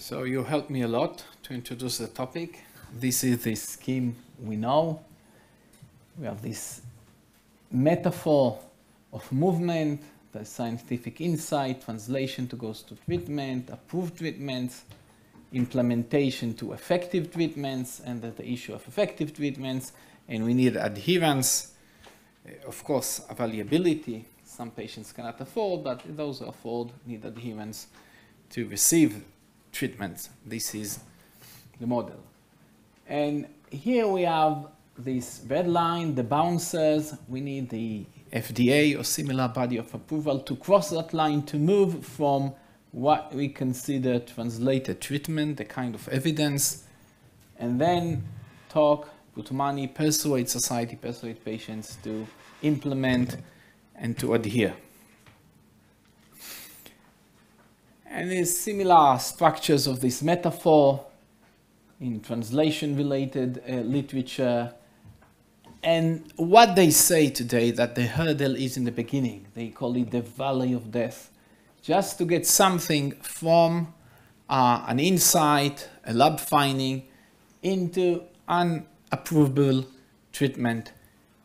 So you helped me a lot to introduce the topic. This is the scheme we know. We have this metaphor of movement, the scientific insight, translation to goes to treatment, approved treatments, implementation to effective treatments, and the issue of effective treatments. And we need adherence, of course, availability. Some patients cannot afford, but those who afford need adherence to receive treatments. This is the model. And here we have this red line, the bouncers. We need the FDA or similar body of approval to cross that line to move from what we consider translated treatment, the kind of evidence, and then talk, put money, persuade society, persuade patients to implement and to adhere. And there's similar structures of this metaphor in translation-related literature. And what they say today, that the hurdle is in the beginning. They call it the valley of death. Just to get something from an insight, a lab finding, into an approvable treatment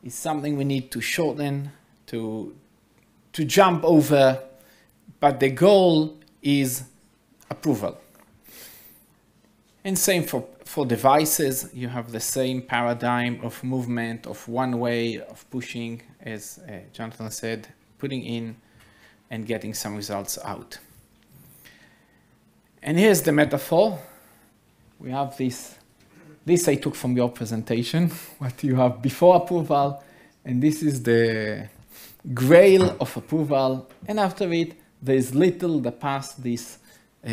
is something we need to shorten, to jump over, but the goal is approval. And same for devices. You have the same paradigm of movement, of one way of pushing, as Jonathan said, putting in and getting some results out. And here's the metaphor. We have this I took from your presentation, what you have before approval, and this is the grail of approval, and after it, there's little that past this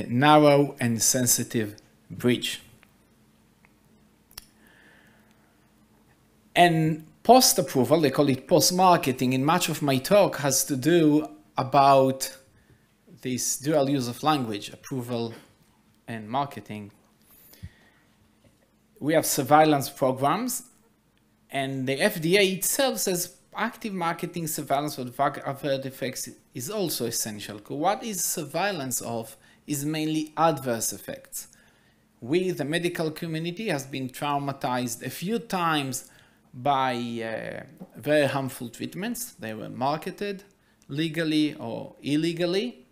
narrow and sensitive bridge. And post-approval, they call it post-marketing, and much of my talk has to do about this dual use of language, approval and marketing. We have surveillance programs, and the FDA itself says active marketing surveillance of drug adverse effects is also essential. What is surveillance of is mainly adverse effects. We, the medical community, has been traumatized a few times by very harmful treatments. They were marketed legally or illegally,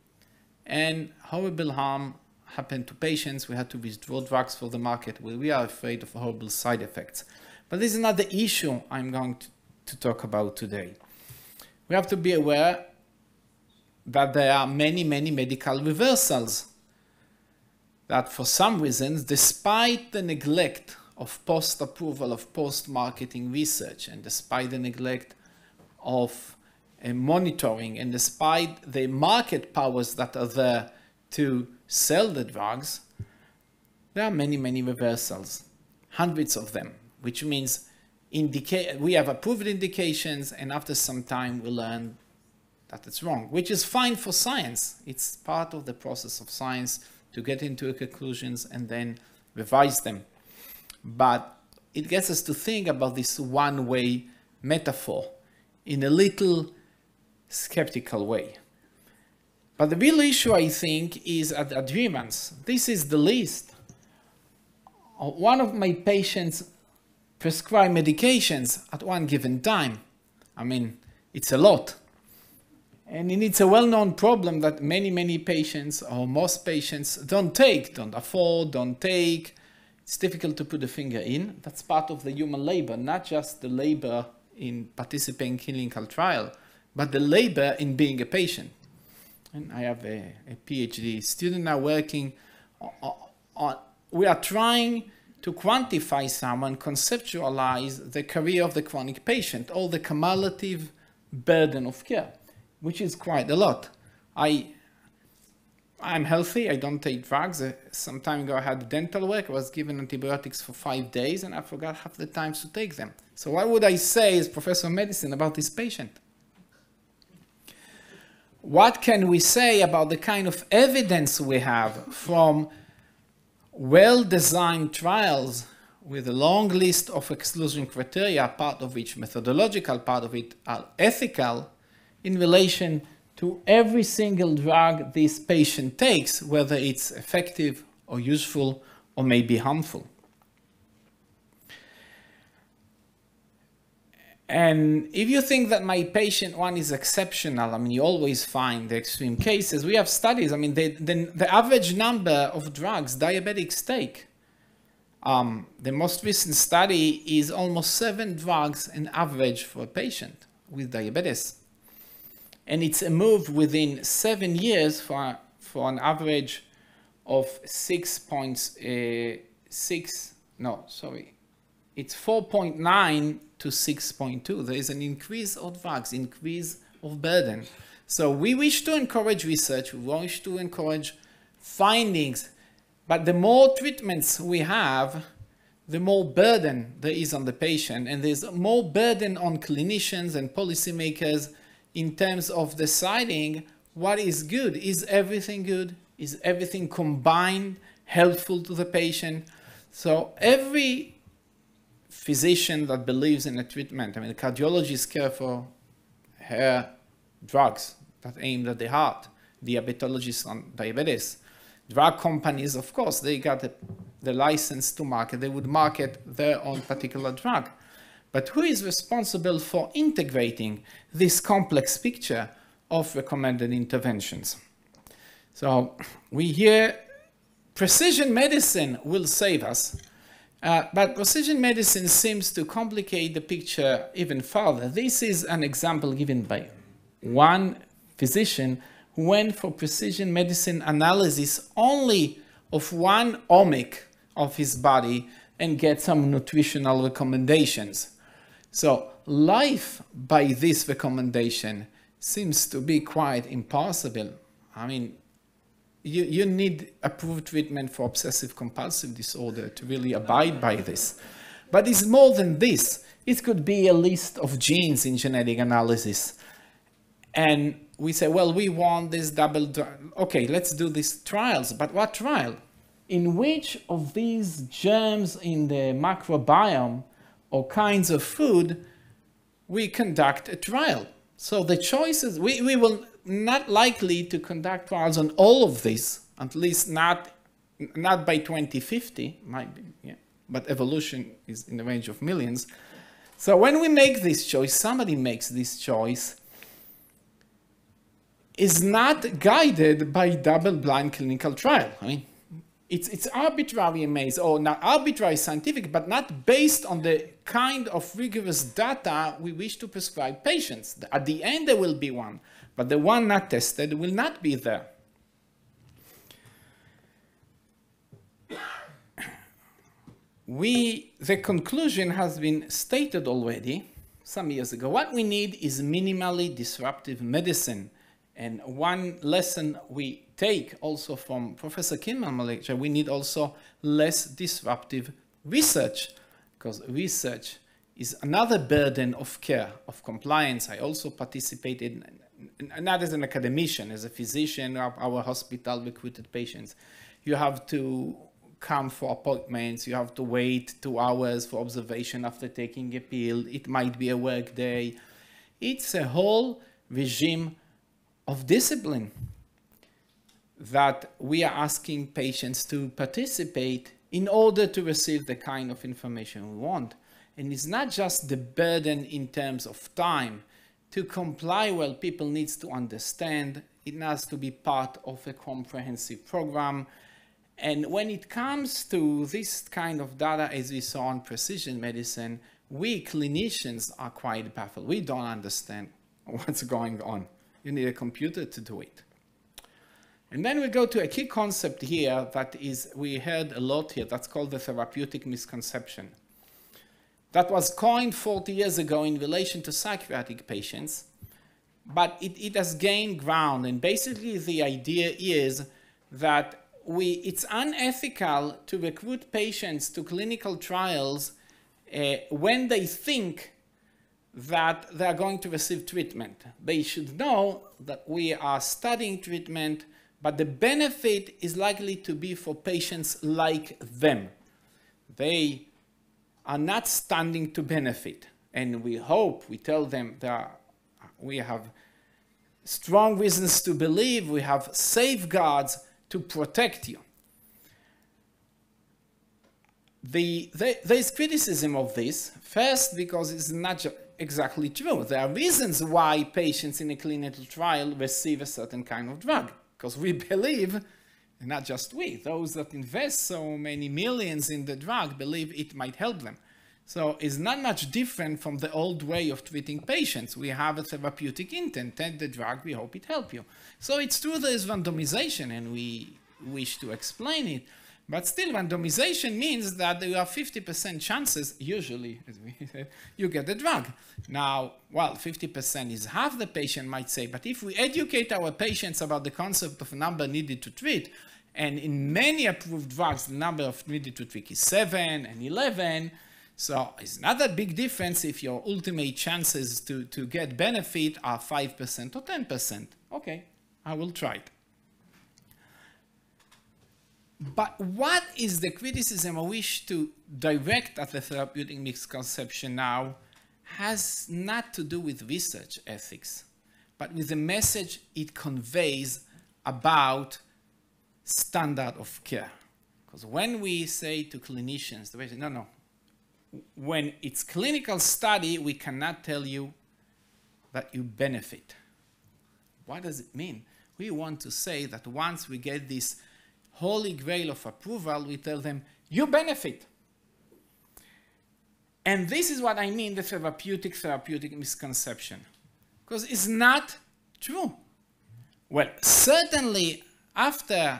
and horrible harm happened to patients. We had to withdraw drugs from the market. We are afraid of horrible side effects. But this is not the issue I'm going to talk about today. We have to be aware that there are many medical reversals that for some reasons, despite the neglect of post-approval, of post-marketing research, and despite the neglect of monitoring, and despite the market powers that are there to sell the drugs, there are many reversals, hundreds of them, which means we have approved indications, and after some time we learn that it's wrong, which is fine for science. It's part of the process of science to get into conclusions and then revise them. But it gets us to think about this one-way metaphor in a little skeptical way. But the real issue, I think, is adherence. This is the list. One of my patients prescribed medications at one given time. I mean, it's a lot. And it's a well-known problem that many patients, or most patients, don't afford, don't take. It's difficult to put a finger in. That's part of the human labor, not just the labor in participating in clinical trial, but the labor in being a patient. And I have a PhD student now working on, we are trying to quantify someone, conceptualize the career of the chronic patient, all the cumulative burden of care, which is quite a lot. I'm healthy, I don't take drugs. Some time ago I had dental work, I was given antibiotics for 5 days and I forgot half the times to take them. So what would I say as professor of medicine about this patient? What can we say about the kind of evidence we have from well-designed trials with a long list of exclusion criteria, part of which methodological, part of it are ethical, in relation to every single drug this patient takes, whether it's effective or useful or maybe harmful. And if you think that my patient one is exceptional, I mean, you always find the extreme cases. We have studies. I mean, the average number of drugs diabetics take. The most recent study is almost 7 drugs on average for a patient with diabetes. And it's a move within 7 years for an average of 6.6, no, sorry. It's 4.9 to 6.2. There is an increase of drugs, increase of burden. So we wish to encourage research, we wish to encourage findings, but the more treatments we have, the more burden there is on the patient, and there's more burden on clinicians and policymakers in terms of deciding what is good. Is everything good? Is everything combined helpful to the patient? So every physician that believes in a treatment, I mean, cardiologists care for her drugs that aim at the heart, diabetologists on diabetes. Drug companies, of course, they got the license to market. They would market their own particular drug. But who is responsible for integrating this complex picture of recommended interventions? So we hear precision medicine will save us. But precision medicine seems to complicate the picture even further. This is an example given by one physician who went for precision medicine analysis only of one omic of his body and get some nutritional recommendations. So life by this recommendation seems to be quite impossible. I mean, you need approved treatment for obsessive compulsive disorder to really abide by this. But it's more than this. It could be a list of genes in genetic analysis. And we say, well, we want this double, okay, let's do these trials. But what trial? In which of these germs in the microbiome or kinds of food we conduct a trial? So the choices, we will not likely to conduct trials on all of these, at least not by 2050, might be, yeah, but evolution is in the range of millions. So when we make this choice, somebody makes this choice, is not guided by double-blind clinical trial. I mean, it's arbitrary amazing, or not arbitrary scientific, but not based on the kind of rigorous data we wish to prescribe patients. At the end, there will be one, but the one not tested will not be there. The conclusion has been stated already some years ago. What we need is minimally disruptive medicine. And one lesson we take also from Professor Kinman's lecture, we need also less disruptive research, because research is another burden of care, of compliance. I also participated, not as an academician, as a physician, our hospital recruited patients. You have to come for appointments, you have to wait 2 hours for observation after taking a pill. It might be a work day. It's a whole regime of discipline that we are asking patients to participate in order to receive the kind of information we want. And it's not just the burden in terms of time. To comply well, people need to understand. It has to be part of a comprehensive program. And when it comes to this kind of data, as we saw on precision medicine, we clinicians are quite baffled. We don't understand what's going on. You need a computer to do it. And then we go to a key concept here that is, we heard a lot here, that's called the therapeutic misconception. That was coined 40 years ago in relation to psychiatric patients, but it has gained ground. And basically the idea is that it's unethical to recruit patients to clinical trials when they think that they are going to receive treatment. They should know that we are studying treatment, but the benefit is likely to be for patients like them. They are not standing to benefit. And we hope, we tell them that we have strong reasons to believe, we have safeguards to protect you. there is criticism of this. First, because it's not exactly true. There are reasons why patients in a clinical trial receive a certain kind of drug. Because we believe, and not just we, those that invest so many millions in the drug believe it might help them. So it's not much different from the old way of treating patients. We have a therapeutic intent. Take the drug, we hope it helps you. So it's true there is randomization, and we wish to explain it. But still, randomization means that there are 50% chances, usually, as we said, you get the drug. Now, well, 50% is half the patient might say, but if we educate our patients about the concept of number needed to treat, and in many approved drugs, the number of needed to treat is 7 and 11, so it's not a big difference if your ultimate chances to get benefit are 5% or 10%. Okay, I will try it. But what is the criticism I wish to direct at the therapeutic misconception now has not to do with research ethics, but with the message it conveys about standard of care. Because when we say to clinicians, no, when it's clinical study, we cannot tell you that you benefit. What does it mean? We want to say that once we get this holy grail of approval, we tell them, you benefit. And this is what I mean, the therapeutic misconception. Because it's not true. Well, certainly after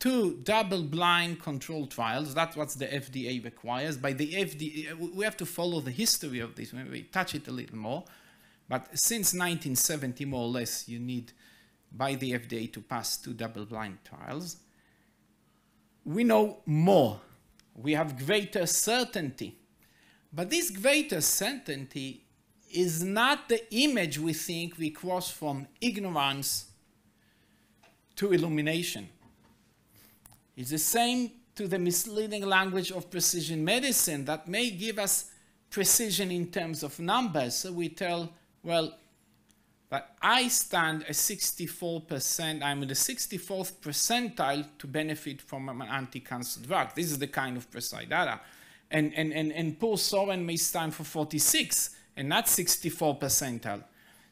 2 double-blind controlled trials, that's what the FDA requires. By the FDA, we have to follow the history of this, we touch it a little more. But since 1970, more or less, you need by the FDA to pass 2 double-blind trials. We know more. We have greater certainty. But this greater certainty is not the image we think we cross from ignorance to illumination. It's the same to the misleading language of precision medicine that may give us precision in terms of numbers. So we tell, well, that I stand a 64%, I'm in the 64th percentile to benefit from an anti-cancer drug. This is the kind of precise data. And poor Soren may stand for 46 and not 64 percentile.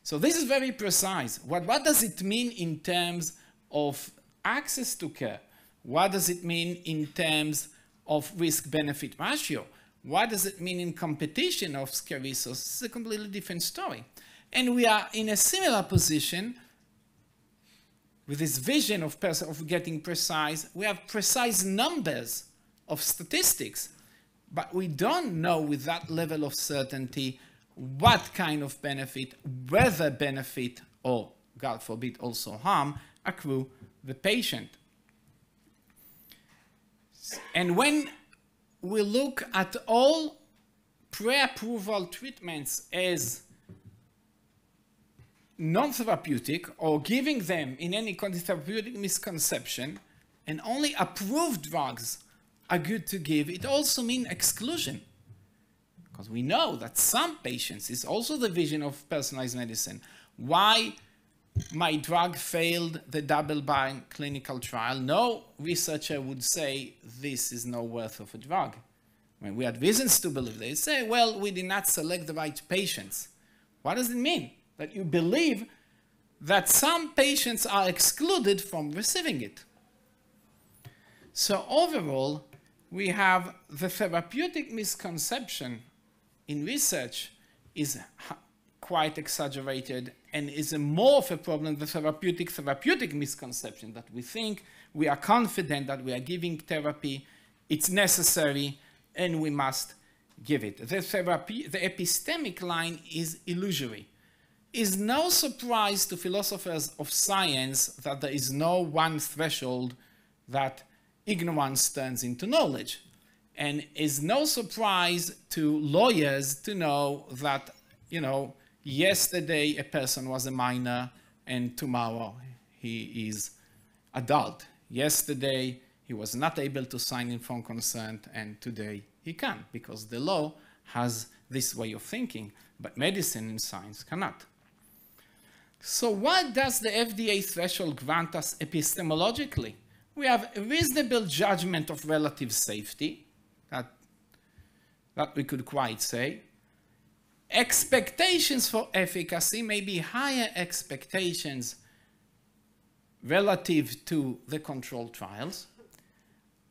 So this is very precise. What does it mean in terms of access to care? What does it mean in terms of risk-benefit ratio? What does it mean in competition of scarce resources? It's a completely different story. And we are in a similar position with this vision of getting precise. We have precise numbers of statistics, but we don't know with that level of certainty what kind of benefit, whether benefit or, God forbid, also harm, accrue the patient. And when we look at all pre-approval treatments as non-therapeutic or giving them in any kind of therapeutic misconception, and only approved drugs are good to give, it also means exclusion. Because we know that some patients, is also the vision of personalized medicine. Why my drug failed the double-blind clinical trial? No researcher would say this is no worth of a drug. When we had reasons to believe, they say, well, we did not select the right patients. What does it mean? That you believe that some patients are excluded from receiving it. So overall, we have the therapeutic misconception in research is quite exaggerated and is more of a problem than the therapeutic misconception, that we think we are confident that we are giving therapy, it's necessary, and we must give it. The epistemic line is illusory. It's no surprise to philosophers of science that there is no one threshold that ignorance turns into knowledge. And is no surprise to lawyers to know that, yesterday a person was a minor and tomorrow he is adult. Yesterday he was not able to sign informed consent and today he can, because the law has this way of thinking, but medicine and science cannot. So what does the FDA threshold grant us epistemologically? We have a reasonable judgment of relative safety, that we could quite say. Expectations for efficacy may be higher expectations relative to the controlled trials.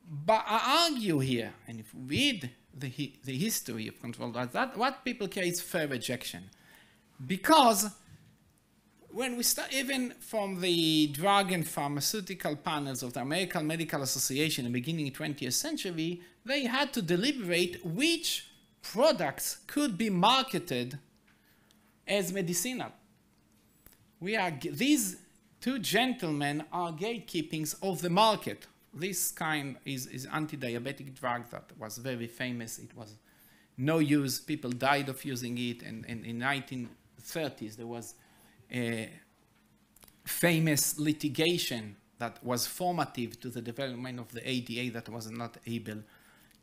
But I argue here, and if we read the history of controlled trials, that what people care is fair rejection. Because when we start, even from the drug and pharmaceutical panels of the American Medical Association in the beginning of the 20th century, they had to deliberate which products could be marketed as medicinal. These two gentlemen are gatekeepings of the market. This kind is anti-diabetic drug that was very famous. It was no use. People died of using it. And in 1930s, there was a famous litigation that was formative to the development of the ADA that was not able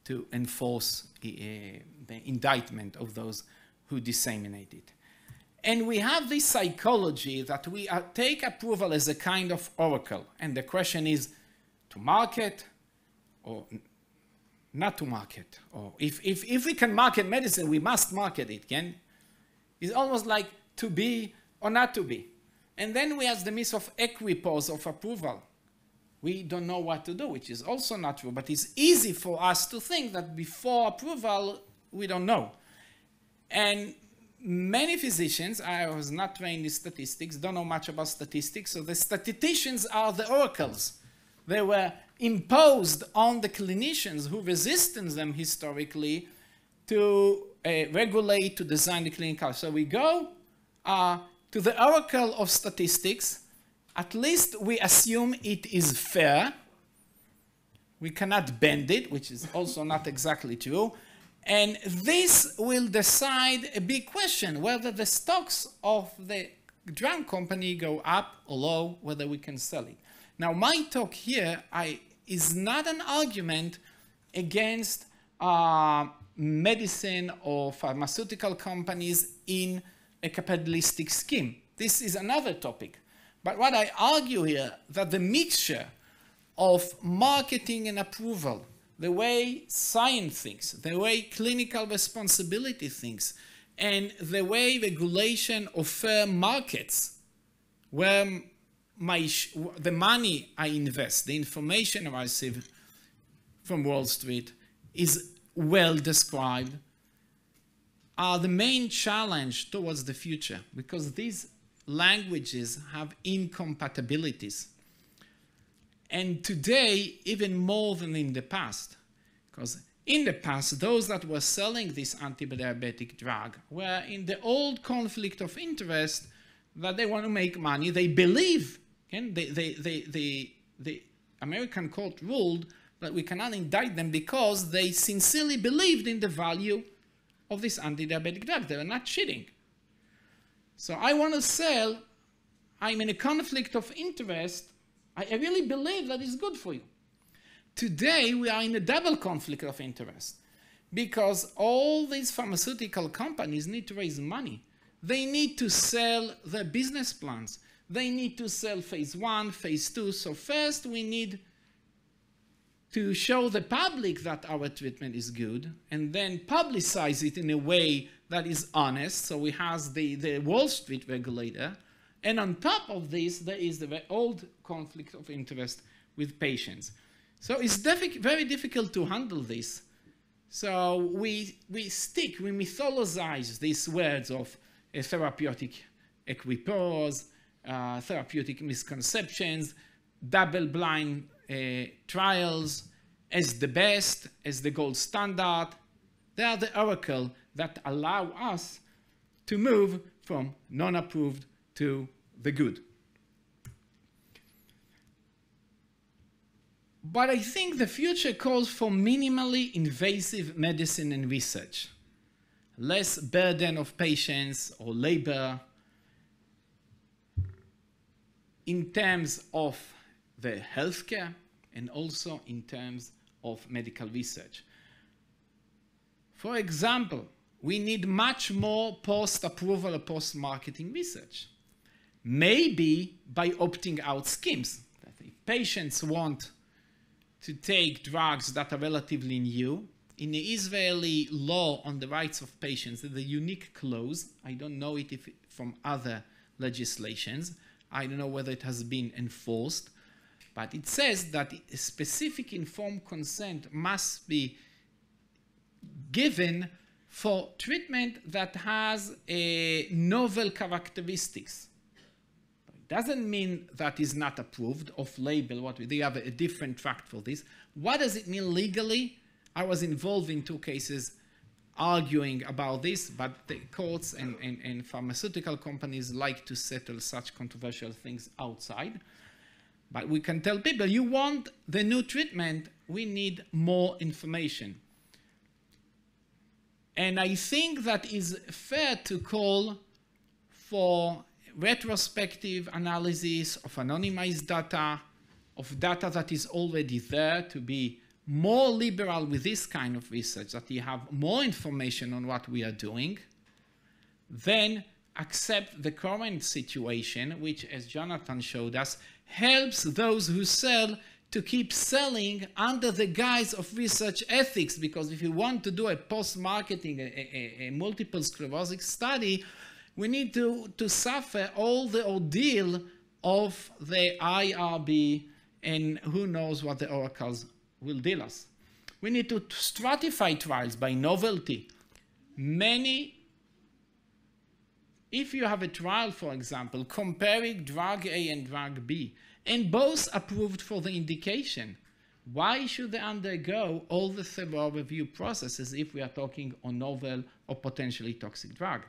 to enforce the indictment of those who disseminate it. And we have this psychology that we take approval as a kind of oracle. And the question is to market or not to market. Or if we can market medicine, we must market it. It's almost like to be or not to be. And then we have the myth of equipoise of approval. We don't know what to do, which is also not true, but it's easy for us to think that before approval, we don't know. And many physicians, I was not trained in statistics, don't know much about statistics, so the statisticians are the oracles. They were imposed on the clinicians who resisted them historically to regulate, to design the clinical. So we go to the oracle of statistics. At least we assume it is fair. We cannot bend it, which is also not exactly true. And this will decide a big question, whether the stocks of the drug company go up or low, whether we can sell it. Now, my talk here is not an argument against medicine or pharmaceutical companies in a capitalistic scheme. This is another topic. But what I argue here, that the mixture of marketing and approval, the way science thinks, the way clinical responsibility thinks, and the way regulation of fair markets, where the money I invest, the information I receive from Wall Street is well described, are the main challenge towards the future, because these languages have incompatibilities. And today, even more than in the past, because in the past, those that were selling this anti-diabetic drug were in the old conflict of interest that they want to make money. They believe, and the American court ruled that we cannot indict them because they sincerely believed in the value of this anti-diabetic drug. They were not cheating. So I want to sell, I'm in a conflict of interest. I really believe that it's good for you. Today, we are in a double conflict of interest because all these pharmaceutical companies need to raise money. They need to sell their business plans. They need to sell phase 1, phase 2. So first, we need to show the public that our treatment is good and then publicize it in a way that is honest. So we have the Wall Street regulator. And on top of this, there is the old conflict of interest with patients. So it's very difficult to handle this. So we mythologize these words of therapeutic equipoise, therapeutic misconceptions, double-blind trials as the best, as the gold standard. They are the oracle that allow us to move from non-approved to the good. But I think the future calls for minimally invasive medicine and research, less burden of patients or labor in terms of the healthcare and also in terms of medical research. For example, we need much more post-approval or post-marketing research. Maybe by opting out schemes. That if patients want to take drugs that are relatively new. In the Israeli law on the rights of patients, there's a unique clause. I don't know it if from other legislations. I don't know whether it has been enforced. But it says that a specific informed consent must be given for treatment that has novel characteristics. It doesn't mean that is not approved, off-label, they have a different tract for this. What does it mean legally? I was involved in 2 cases arguing about this, but the courts and pharmaceutical companies like to settle such controversial things outside. But we can tell people, you want the new treatment, we need more information. And I think that is fair to call for retrospective analysis of anonymized data, of data that is already there, to be more liberal with this kind of research, that you have more information on what we are doing, then accept the current situation, which, as Jonathan showed us, helps those who sell to keep selling under the guise of research ethics. Because if you want to do a post-marketing, a multiple sclerosis study, we need to suffer all the ordeal of the IRB, and who knows what the oracles will deal us. We need to stratify trials by novelty. If you have a trial, for example, comparing drug A and drug B, and both approved for the indication, why should they undergo all the thorough review processes if we are talking on novel or potentially toxic drug?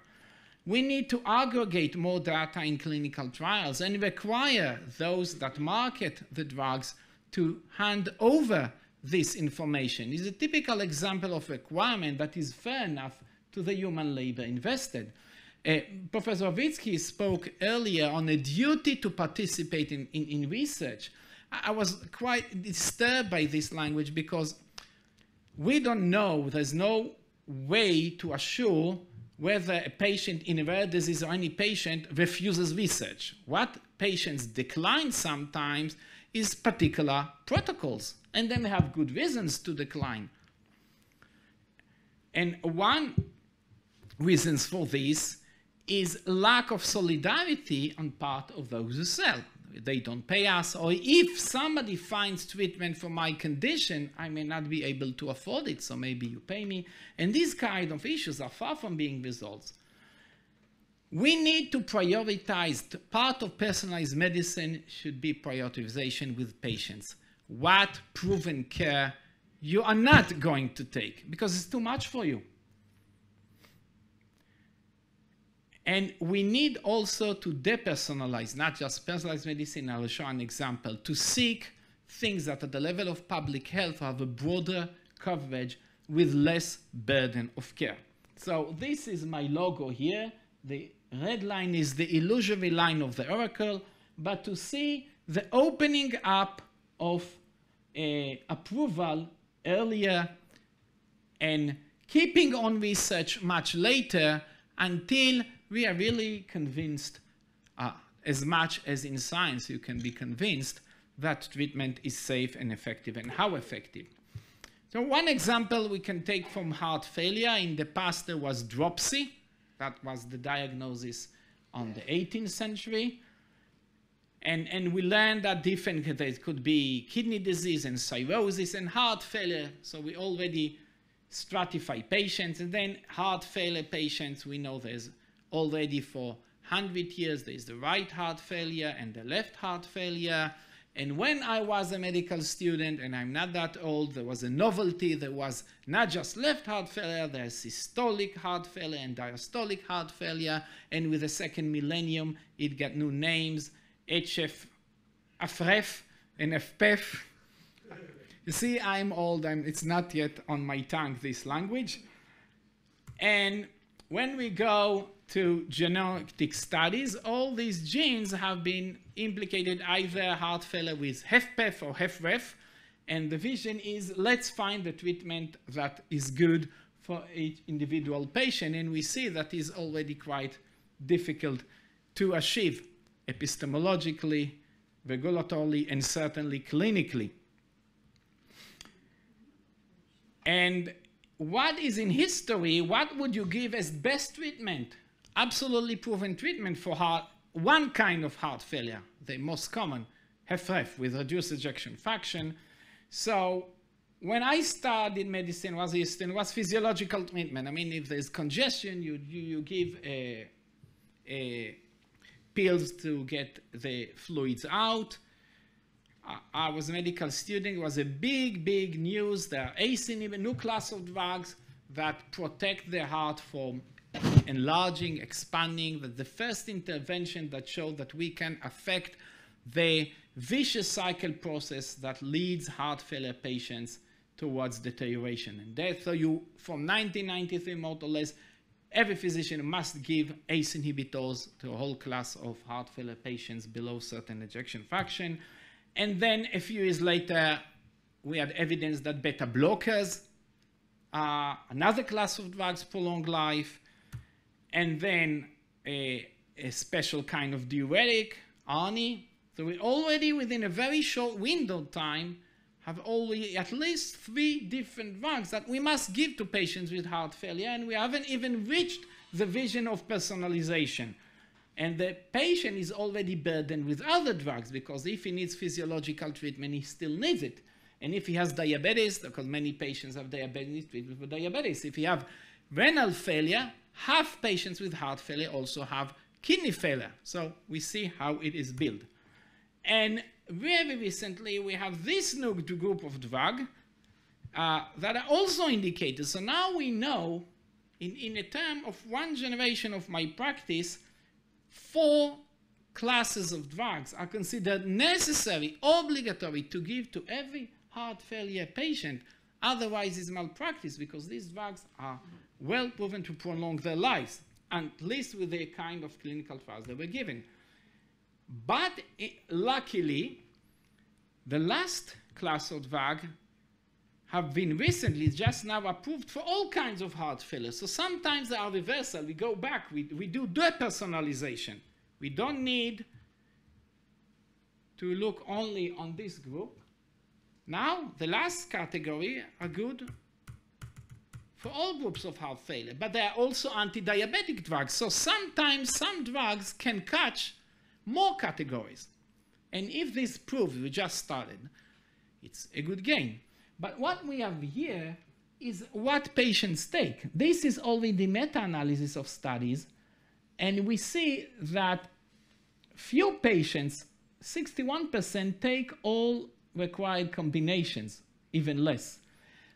We need to aggregate more data in clinical trials and require those that market the drugs to hand over this information. It's a typical example of requirement that is fair enough to the human labor invested. Professor Avitsky spoke earlier on a duty to participate in research. I was quite disturbed by this language because we don't know, there's no way to assure whether a patient in a rare disease or any patient refuses research. What patients decline sometimes is particular protocols, and then they have good reasons to decline. And one reason for this is lack of solidarity on part of those who sell. They don't pay us, or if somebody finds treatment for my condition, I may not be able to afford it, so maybe you pay me. And these kind of issues are far from being resolved. We need to prioritize. Part of personalized medicine should be prioritization with patients. What proven care you are not going to take because it's too much for you. And we need also to depersonalize, not just personalized medicine. I'll show an example, to seek things that at the level of public health have a broader coverage with less burden of care. So this is my logo here. The red line is the illusory line of the oracle, but to see the opening up of approval earlier and keeping on research much later until we are really convinced, as much as in science you can be convinced, that treatment is safe and effective, and how effective. So one example we can take from heart failure. In the past there was dropsy. That was the diagnosis on the 18th century. And we learned that there could be kidney disease and cirrhosis and heart failure. So we already stratify patients. And then heart failure patients, we know there's already for 100 years, there's the right heart failure and the left heart failure. And when I was a medical student, and I'm not that old, there was a novelty. There was not just left heart failure, there's systolic heart failure and diastolic heart failure. And with the second millennium, it got new names, HF, AFREF, and FPEF. You see, I'm old, it's not yet on my tongue, this language. And when we go to genetic studies, all these genes have been implicated, either heart failure with HFpEF or HFrEF, and the vision is let's find the treatment that is good for each individual patient, and we see that is already quite difficult to achieve epistemologically, regulatorily, and certainly clinically. And what is in history, what would you give as best treatment? Absolutely proven treatment for one kind of heart failure, the most common, HFrEF with reduced ejection fraction. So when I studied medicine, was physiological treatment. I mean, if there's congestion, you give pills to get the fluids out. I was a medical student. It was a big news. There are ACE inhibitors, new class of drugs that protect the heart from enlarging, expanding. That's the first intervention that showed that we can affect the vicious cycle process that leads heart failure patients towards deterioration and death. So from 1993, more or less, every physician must give ACE inhibitors to a whole class of heart failure patients below certain ejection fraction. And then a few years later, we had evidence that beta blockers are another class of drugs, prolong life. And then a special kind of diuretic, ARNI. So we already, within a very short window of time, have already at least 3 different drugs that we must give to patients with heart failure, and we haven't even reached the vision of personalization. And the patient is already burdened with other drugs, because if he needs physiological treatment, he still needs it. And if he has diabetes, because many patients have diabetes, treatment for diabetes. If he have renal failure, half patients with heart failure also have kidney failure. So we see how it is built. And very recently, we have this new group of drugs that are also indicated. So now we know, in a term of 1 generation of my practice, 4 classes of drugs are considered necessary, obligatory to give to every heart failure patient. Otherwise, it's malpractice, because these drugs are well proven to prolong their lives, at least with the kind of clinical trials they were given. But luckily, the last class of drug have been recently just now approved for all kinds of heart failure. So sometimes they are reversal. We go back. We do depersonalization. We don't need to look only on this group. Now, the last category are good for all groups of heart failure, but they are also anti-diabetic drugs. So sometimes some drugs can catch more categories. And if this proves, we just started, it's a good gain. But what we have here is what patients take. This is already meta-analysis of studies, and we see that few patients, 61%, take all required combinations, even less.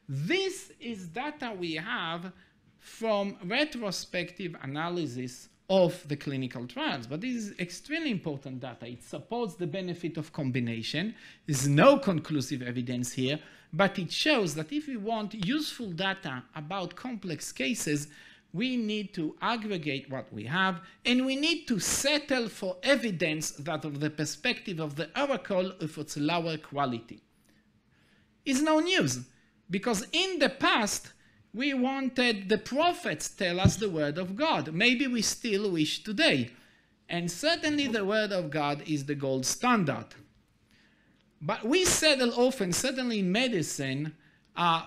This is data we have from retrospective analysis of the clinical trials. But this is extremely important data. It supports the benefit of combination. There's no conclusive evidence here, but it shows that if we want useful data about complex cases, we need to aggregate what we have, and we need to settle for evidence that, of the perspective of the oracle, of its lower quality. It's no news, because in the past, we wanted the prophets tell us the word of God. Maybe we still wish today. And certainly the word of God is the gold standard. But we settle often, certainly in medicine,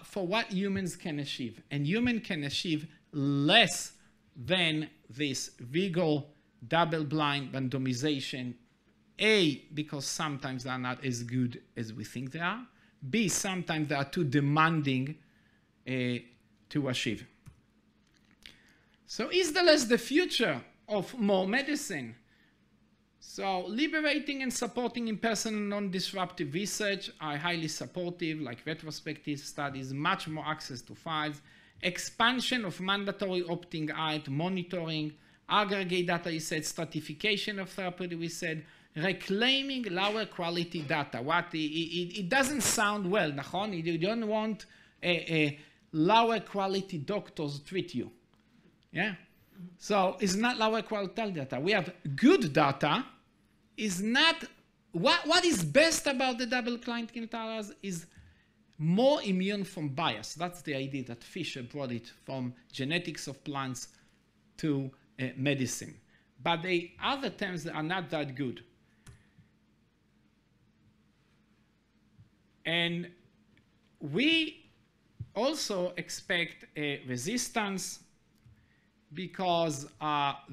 for what humans can achieve. And humans can achieve less than this legal double-blind randomization. A, because sometimes they are not as good as we think they are. B, sometimes they are too demanding to achieve. So is there less the future of more medicine? So liberating and supporting in-person non-disruptive research are highly supportive, like retrospective studies, much more access to files, expansion of mandatory opting out, monitoring, aggregate data sets, stratification of therapeutic, we said, reclaiming lower quality data. It doesn't sound well, nachon? You don't want a lower quality doctors treat you. Yeah? So it's not lower quality data. We have good data. Is not what is best about the double-blind clinical trials is more immune from bias. That's the idea that Fisher brought it from genetics of plants to medicine. But the other terms are not that good. And we also expect a resistance, because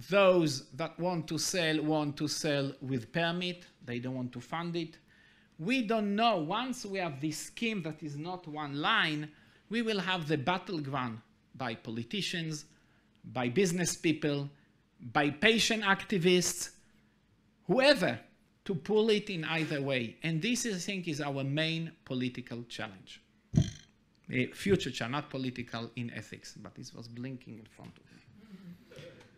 those that want to sell with permit. They don't want to fund it. We don't know. Once we have this scheme that is not one line, we will have the battleground by politicians, by business people, by patient activists, whoever, to pull it in either way. And this, I think, is our main political challenge. A future challenge, not political in ethics, but this was blinking in front of me.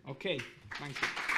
Okay, thank you.